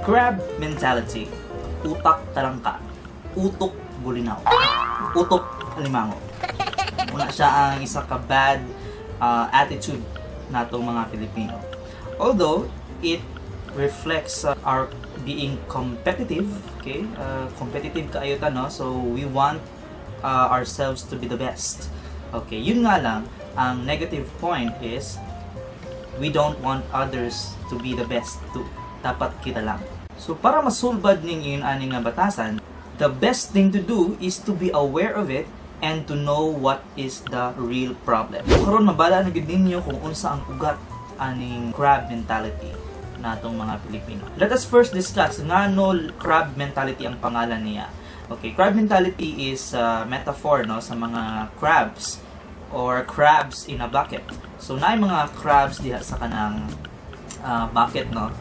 Crab mentality. Utak talangka. Utok bulinaw. Utok alimango. Una siya ang isa ka bad attitude natong mga Pilipino. Although it reflects our being competitive, okay? Competitive kaayo ta, no? So we want ourselves to be the best. Okay, yun nga lang, ang negative point is we don't want others to be the best too. Dapat kita lang. So para masulbad ning aning nga batasan, the best thing to do is to be aware of it and to know what is the real problem. Karon mabala na gid ninyo kung unsa ang ugat aning crab mentality natong mga Pilipino. Let us first discuss ngano crab mentality ang pangalan niya. Okay, crab mentality is a metaphor, no, sa mga crabs or crabs in a bucket. So naay mga crabs diha sa kanang bucket, no.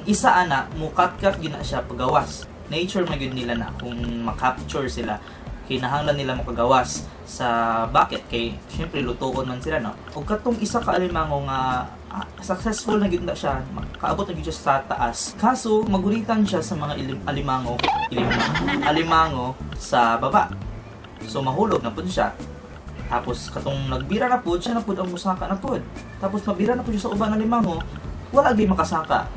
Isa ana mukatkat gina siya pagawas. Nature magyud nila na kung makapture sila, kinahanglan nila makagawas sa bucket kay syempre lutuon man sila, no. Ug katong isa ka alimango nga successful na gid na siya, makaabot na gid siya sa taas. Kaso maguritan siya sa mga alimango sa baba. So mahulog na pud siya. Tapos katong nagbira na pud siya, na pud ang musaka na pud. Tapos mabira na pud siya sa uban alimango, wala gyud makasaka.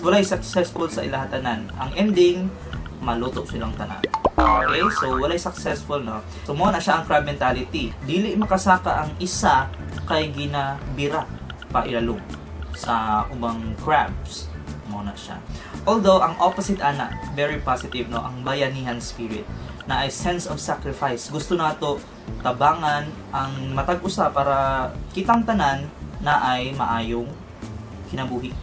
Walay successful sa ilahatanan. Ang ending, maluto silang tanan. Okay, so walay successful, no. So mo na siya ang crab mentality. Dili makasaka ang isa kay ginabira pa ilalong sa ubang crabs. Mo na siya. Although ang opposite ana very positive, no, ang bayanihan spirit na ay sense of sacrifice. Gusto nato tabangan ang matag usa para kitang tanan na ay maayong kinabuhi.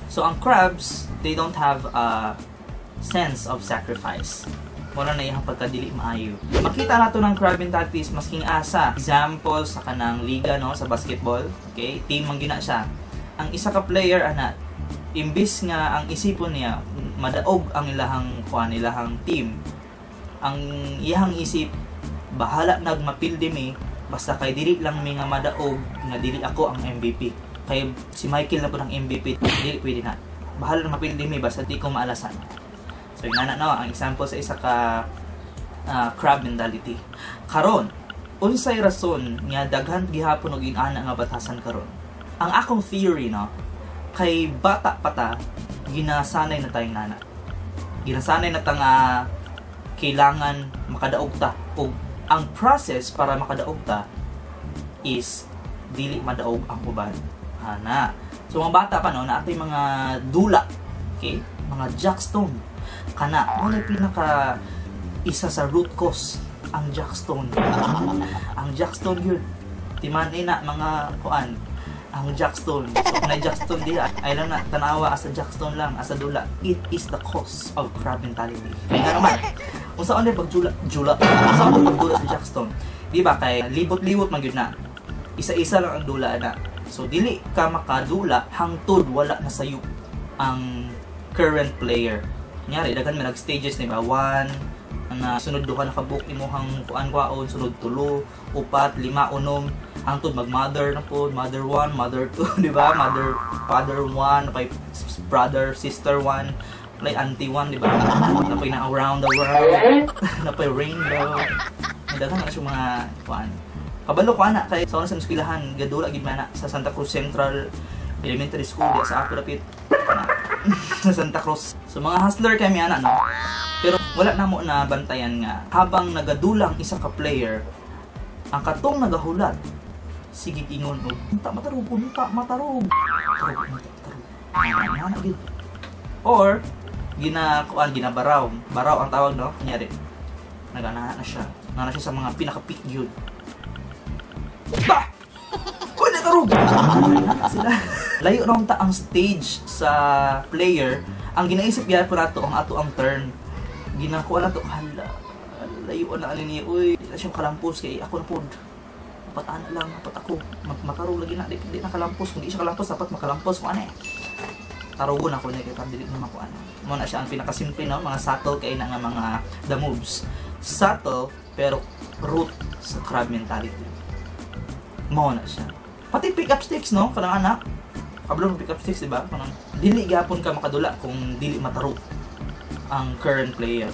So ang crabs, they don't have a sense of sacrifice. Wala na iyang pagkadili maayo. Makita nato ng crab mentalities masking asa. Example sa kanang liga, no, sa basketball. Okay, team man gina siya. Ang isa ka player ana, imbis nga ang isipon niya madaog ang ilahang team, ang iyang isip bahala nagmapildi mi basta kay dili lang mi nga madaog nga dili ako ang MVP. Kay si Michael na po ng MVP, dili pwede na. Bahala na mapildi mi basta di ko maalasan. So yun na, no, ang example sa isa ka crab mentality. Karon, unsay rason nga daghan gihapon og inana nga batasan karon? Ang akong theory, no, kay bata pa ta, ginasanay na tayong nana. Ginasanay na ta nga kailangan makadaog ta. O ang process para makadaog ta is dili madaog ang uban. Ana. So mga bata pa, no, na atay mga dula, okay? Mga jackstone. Kana, ano pinaka isa sa root cause ang jackstone. Ang jackstone yun. Timanay na mga kuan, ang jackstone. So kung jackstone diha, ay lang na tanawa asa jackstone lang, asa dula. It is the cause of crab mentality. Kaya naman, kung saan na pagjula, kung saan na pagdula sa jackstone, di ba kay libot-libot man yun na. Isa-isa lang ang dula na. So dili ka makadula hangtod wala na sayo ang current player. Nyari daghan man nag-stages, di ba? 1 na sunod duha nakabuk imuhang kuan-kuaon, sunod 3, 4, 5, 6 hangtod mag-mother na po, mother 1, mother 2, di ba? Father 1, napay brother, sister 1, napay auntie 1, di ba? Napay na around the world, napay rainbow. Daghan na siya mga kuan. Kabalo ko ana kay sa una sa eskwelahan gadula gid man sa Santa Cruz Central Elementary School di sa ako dapit sa Santa Cruz. So mga hustler kami ana, no. Pero wala na mo na bantayan nga habang nagadulang isa ka player ang katong nagahulat sige ingon og matarog. Or ginabaraw ang tawag, no, kunyari nagana na siya sa mga pinaka-peak yun. Bah! Kuya karug! Layo na ta ang stage sa player. Ang ginaisip niya po nato ang ato ang turn. Ginakuha na to, layo na alin niya. Uy, di na siyang kalampos kay ako na po. Dapat ana lang, dapat ako. Makarug lagi na, di na kalampos. Kung di siya kalampos, dapat makalampos ko ana eh. Tarugon ako niya kay pabilit na makuha na. Muna siya ang pinakasimple, no? Mga subtle kay na nga mga the moves. Subtle, pero root sa crab mentality. Mo na siya. Pati pick up sticks, no? Kanang anak. kabalo ng pick up sticks, diba? Parang dili gihapon ka makadula kung dili mataro ang current player.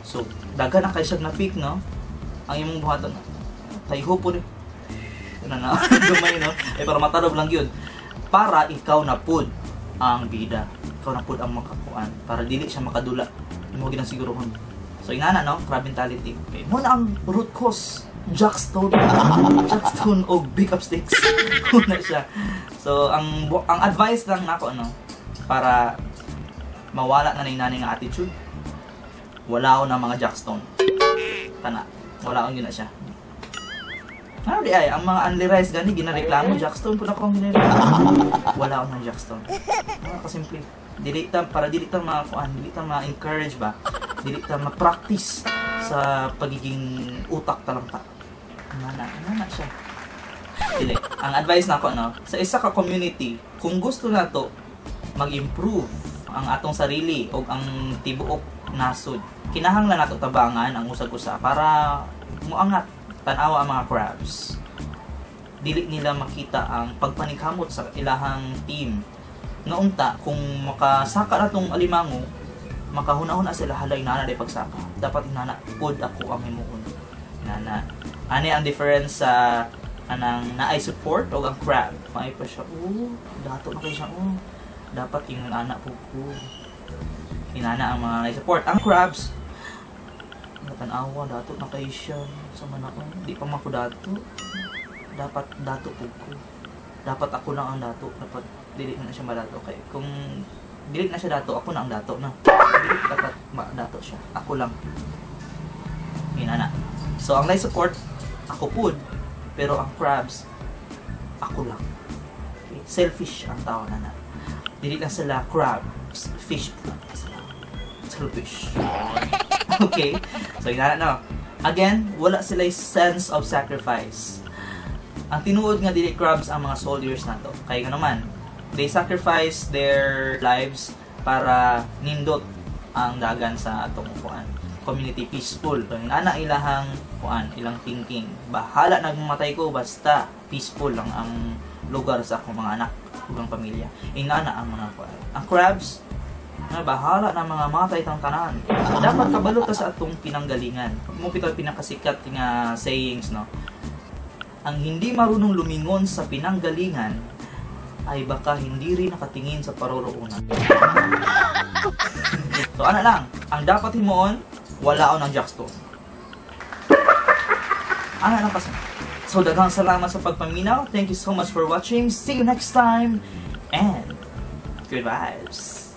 So daghan na kay siya na pick, no? Ang imong buhaton tayho po ni na gamay, no? Ay para matarob lang yun, para ikaw na pud ang bida, ikaw na pud ang makakuan, para dili siya makadula mo ginang siguruhon. So inana, no, crab mentality. Okay, mo na ang root cause, jackstone o pick up sticks. Una siya. So ang advice lang nako, no, para mawala na ning nani nga attitude, wala na mga jackstone kana, wala yun na siya. Ano di ay, ang mga unli rice gani ginareklamo, jackstone po na akong ginareklamo. Wala akong ng jackstone. Mga kasimple. Para dili ta ma-kuan, dili ta ma-encourage ba? Dili ta ma-practice sa pagiging utak talangta. Nana siya. Dili. Ang advice nako, no, sa isa ka community, kung gusto nato mag-improve ang atong sarili o ang tibuok nasod, kinahanglan nato tabangan ang usag-usa para muangat tanawa ang mga crabs. Dili nila makita ang pagpaningkamot sa ilahang team. Naunta, kung makasaka na tong alimango, makahunahon na sila, halay nana day pagsaka. Dapat inana, pod ako ang himuon. Nana. Ani ang difference sa anang naay support o ang crab. May pa siya, dato na kayo siya, dapat yung anak po ko. Inana ang mga naay support. Ang crabs, tanawa, dato na kayo siya sa manakon. Di pa mako dato. Dapat dato po ko. Dapat ako lang ang dato. Dapat dili na siya madato. Kaya kung dili na siya dato, ako na ang dato na. Dili dapat dato siya. Ako lang. Inana. So ang life support, ako po. Pero ang crabs, ako lang. Okay? Selfish ang tao na. Dili lang sila crabs. Fish po. Selfish. Okay? So, inana, no. Again, wala sila sense of sacrifice. Ang tinuod nga dili crabs ang mga soldiers nato. Kaya nga naman, they sacrifice their lives para nindot ang dagan sa atong kuan. Community peaceful. So, inana ilahang kuan, ilang thinking. Bahala nagmamatay ko basta peaceful lang ang lugar sa akong mga anak, ug pamilya. Inana ang mga kuan. Ang crabs, na bahala na mga matay tang tanan. Dapat kabalo ta sa atong pinanggalingan. Mo pito pinakasikat nga sayings, no. Ang hindi marunong lumingon sa pinanggalingan ay baka hindi rin nakatingin sa paroroonan. So ana lang, ang dapat himuon, wala on ang jackstone. Ana lang kasi. So daghang salamat sa pagpaminaw. Thank you so much for watching. See you next time and good vibes.